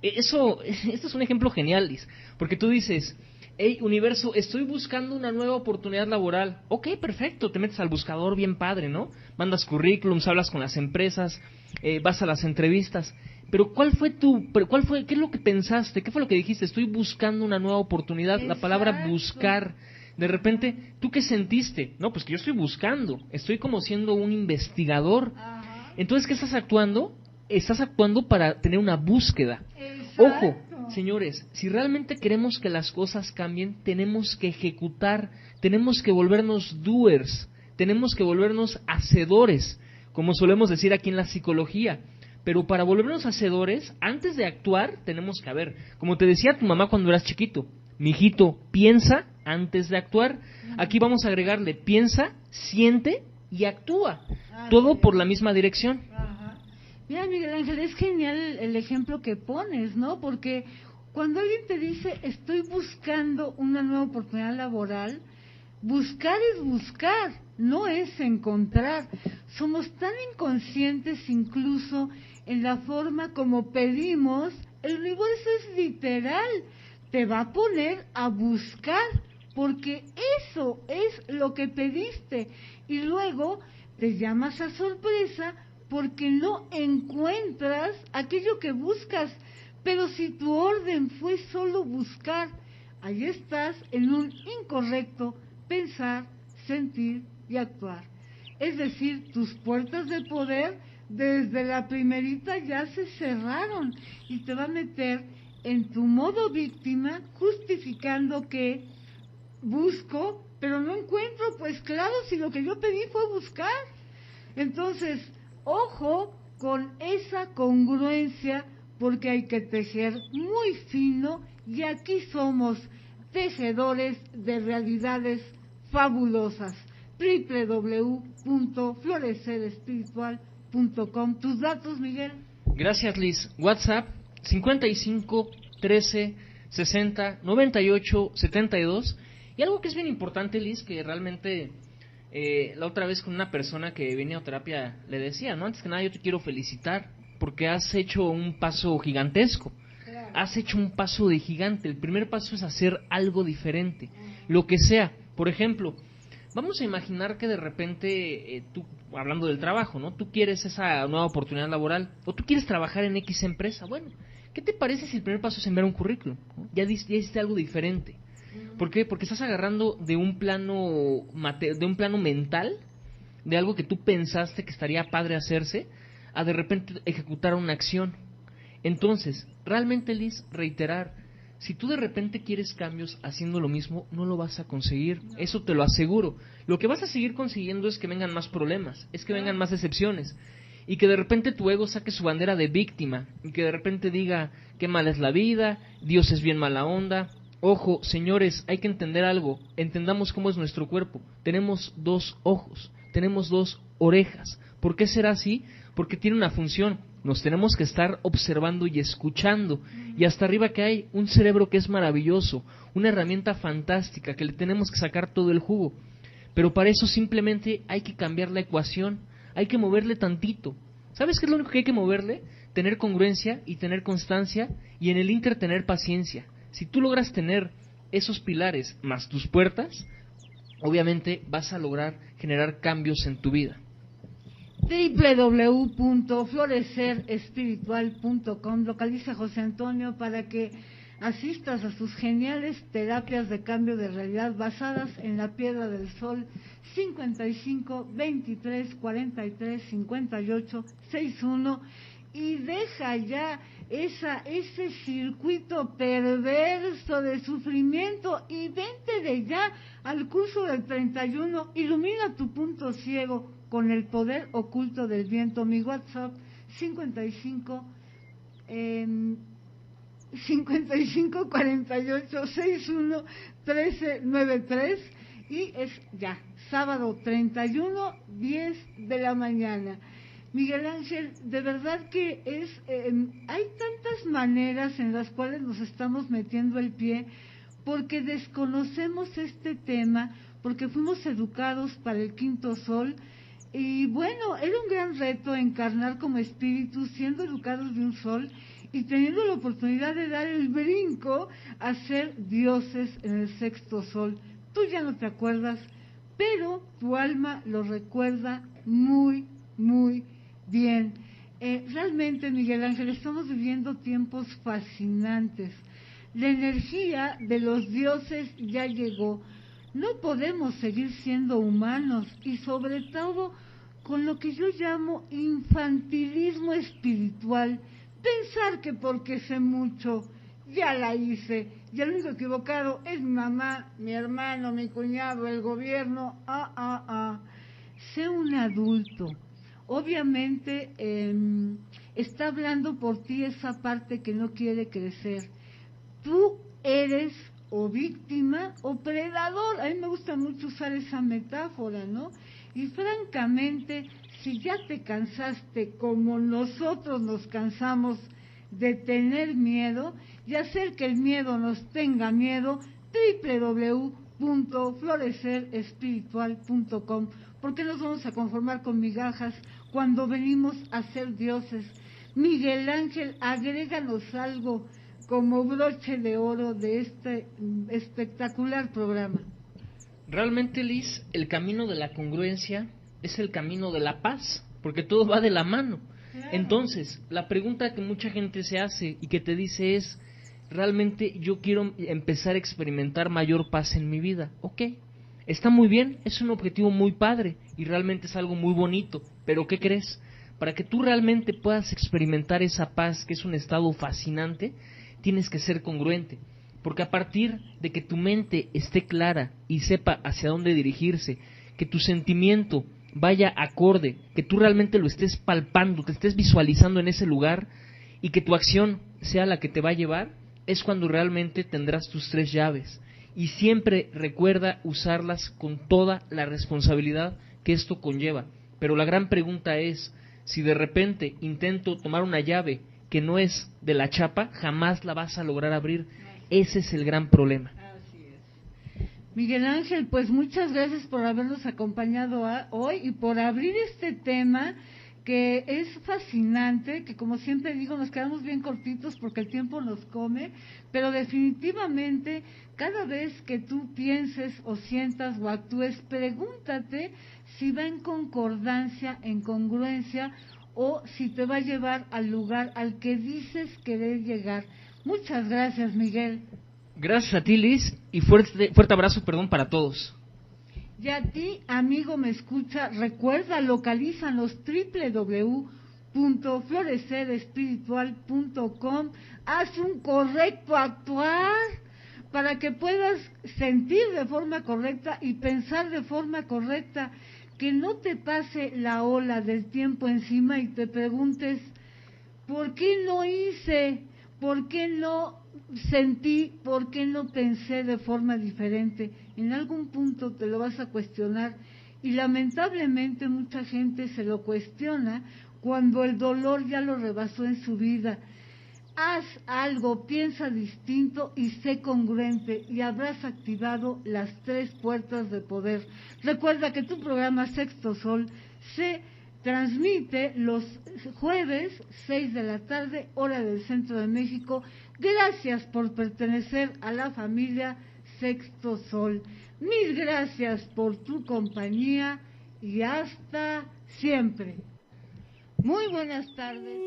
Esto es un ejemplo genial, Liz, porque tú dices, hey, universo, estoy buscando una nueva oportunidad laboral. Ok, perfecto, te metes al buscador, bien padre, ¿no? Mandas currículums, hablas con las empresas, vas a las entrevistas. Pero qué es lo que pensaste? ¿Qué fue lo que dijiste? Estoy buscando una nueva oportunidad. Exacto. La palabra buscar. De repente, ¿tú qué sentiste? No, pues que yo estoy buscando. Estoy como siendo un investigador. Ajá. Entonces, ¿qué estás actuando? Estás actuando para tener una búsqueda. Exacto. Ojo, señores, si realmente queremos que las cosas cambien, tenemos que ejecutar, tenemos que volvernos doers, tenemos que volvernos hacedores, como solemos decir aquí en la psicología. Pero para volvernos hacedores, antes de actuar, tenemos que, como te decía tu mamá cuando eras chiquito, mijito, piensa antes de actuar. Aquí vamos a agregarle piensa, siente y actúa. Todo por la misma dirección. Ajá. Mira, Miguel Ángel, es genial el ejemplo que pones, ¿no? Porque cuando alguien te dice, estoy buscando una nueva oportunidad laboral, buscar es buscar, no es encontrar. Somos tan inconscientes incluso en la forma como pedimos. El universo es literal, te va a poner a buscar, porque eso es lo que pediste. Y luego te llamas a sorpresa porque no encuentras aquello que buscas. Pero si tu orden fue solo buscar, ahí estás en un incorrecto pensar, sentir y actuar. Es decir, tus puertas de poder desde la primerita ya se cerraron y te va a meter en tu modo víctima, justificando que busco, pero no encuentro. Pues claro, si lo que yo pedí fue buscar. Entonces, ojo con esa congruencia, porque hay que tejer muy fino, y aquí somos tejedores de realidades fabulosas. www.florecerespiritual.com. ¿Tus datos, Miguel? Gracias, Liz. WhatsApp 55 13 60 98 72. Y algo que es bien importante, Liz, que realmente la otra vez con una persona que venía a terapia le decía, ¿no? Antes que nada yo te quiero felicitar porque has hecho un paso gigantesco. Claro. Has hecho un paso de gigante. El primer paso es hacer algo diferente, lo que sea. Por ejemplo, vamos a imaginar que de repente tú, hablando del trabajo, ¿no? Tú quieres esa nueva oportunidad laboral o tú quieres trabajar en X empresa. Bueno, ¿qué te parece si el primer paso es enviar un currículum, ¿no? Ya hiciste algo diferente. ¿Por qué? Porque estás agarrando de un plano mental, de algo que tú pensaste que estaría padre hacerse, a de repente ejecutar una acción. Entonces, realmente, Liz, reiterar, si tú de repente quieres cambios haciendo lo mismo, no lo vas a conseguir, eso te lo aseguro. Lo que vas a seguir consiguiendo es que vengan más problemas, es que vengan más decepciones, y que de repente tu ego saque su bandera de víctima, y que de repente diga, qué mala es la vida, Dios es bien mala onda. Ojo, señores, hay que entender algo, entendamos cómo es nuestro cuerpo. Tenemos 2 ojos, tenemos 2 orejas. ¿Por qué será así? Porque tiene una función. Nos tenemos que estar observando y escuchando. Y hasta arriba que hay un cerebro que es maravilloso, una herramienta fantástica que le tenemos que sacar todo el jugo. Pero para eso simplemente hay que cambiar la ecuación, hay que moverle tantito. ¿Sabes qué es lo único que hay que moverle? Tener congruencia y tener constancia, y en el inter tener paciencia. Si tú logras tener esos pilares más tus puertas, obviamente vas a lograr generar cambios en tu vida. www.florecerespiritual.com. Localiza a José Antonio para que asistas a sus geniales terapias de cambio de realidad basadas en la piedra del sol. 55 23 43 58 61. Y deja ya ese circuito perverso de sufrimiento y vente de ya al curso del 31. Ilumina tu punto ciego con el poder oculto del viento. Mi WhatsApp 55 48 61 13 93. Y es ya sábado 31, 10 de la mañana. Miguel Ángel, de verdad que hay tantas maneras en las cuales nos estamos metiendo el pie porque desconocemos este tema, porque fuimos educados para el quinto sol, y bueno, era un gran reto encarnar como espíritus siendo educados de un sol y teniendo la oportunidad de dar el brinco a ser dioses en el sexto sol. Tú ya no te acuerdas, pero tu alma lo recuerda muy, muy bien. Realmente, Miguel Ángel, estamos viviendo tiempos fascinantes. La energía de los dioses ya llegó. No podemos seguir siendo humanos, y sobre todo con lo que yo llamo infantilismo espiritual. Pensar que porque sé mucho, ya la hice, y el único equivocado es mi mamá, mi hermano, mi cuñado, el gobierno. Sé un adulto. Obviamente está hablando por ti esa parte que no quiere crecer. Tú eres o víctima o predador. A mí me gusta mucho usar esa metáfora, ¿no? Y francamente, si ya te cansaste como nosotros nos cansamos de tener miedo y hacer que el miedo nos tenga miedo, www.florecerespiritual.com. ¿Por qué nos vamos a conformar con migajas cuando venimos a ser dioses? Miguel Ángel, agréganos algo como broche de oro de este espectacular programa. Realmente, Liz, el camino de la congruencia es el camino de la paz, porque todo va de la mano. Claro. Entonces, la pregunta que mucha gente se hace y que te dice es, realmente yo quiero empezar a experimentar mayor paz en mi vida. Ok, está muy bien, es un objetivo muy padre y realmente es algo muy bonito, pero ¿qué crees? Para que tú realmente puedas experimentar esa paz, que es un estado fascinante, tienes que ser congruente. Porque a partir de que tu mente esté clara y sepa hacia dónde dirigirse, que tu sentimiento vaya acorde, que tú realmente lo estés palpando, te estés visualizando en ese lugar y que tu acción sea la que te va a llevar, es cuando realmente tendrás tus 3 llaves. Y siempre recuerda usarlas con toda la responsabilidad que esto conlleva. Pero la gran pregunta es, si de repente intento tomar una llave que no es de la chapa, jamás la vas a lograr abrir. Ese es el gran problema. Así es. Miguel Ángel, pues muchas gracias por habernos acompañado hoy y por abrir este tema que es fascinante, que como siempre digo, nos quedamos bien cortitos porque el tiempo nos come, pero definitivamente cada vez que tú pienses o sientas o actúes, pregúntate si va en concordancia, en congruencia, o si te va a llevar al lugar al que dices querer llegar. Muchas gracias, Miguel. Gracias a ti, Liz, y fuerte abrazo, para todos. Y a ti, amigo, me escucha, recuerda, localízanos www.florecerespiritual.com, haz un correcto actuar para que puedas sentir de forma correcta y pensar de forma correcta, que no te pase la ola del tiempo encima y te preguntes, ¿por qué no hice? ¿Por qué no sentí? ¿Por qué no pensé de forma diferente? En algún punto te lo vas a cuestionar y lamentablemente mucha gente se lo cuestiona cuando el dolor ya lo rebasó en su vida. Haz algo, piensa distinto y sé congruente y habrás activado las 3 puertas de poder. Recuerda que tu programa Sexto Sol se transmite los jueves 6 de la tarde, hora del Centro de México. Gracias por pertenecer a la familia Sexto Sol. Mil gracias por tu compañía y hasta siempre. Muy buenas tardes.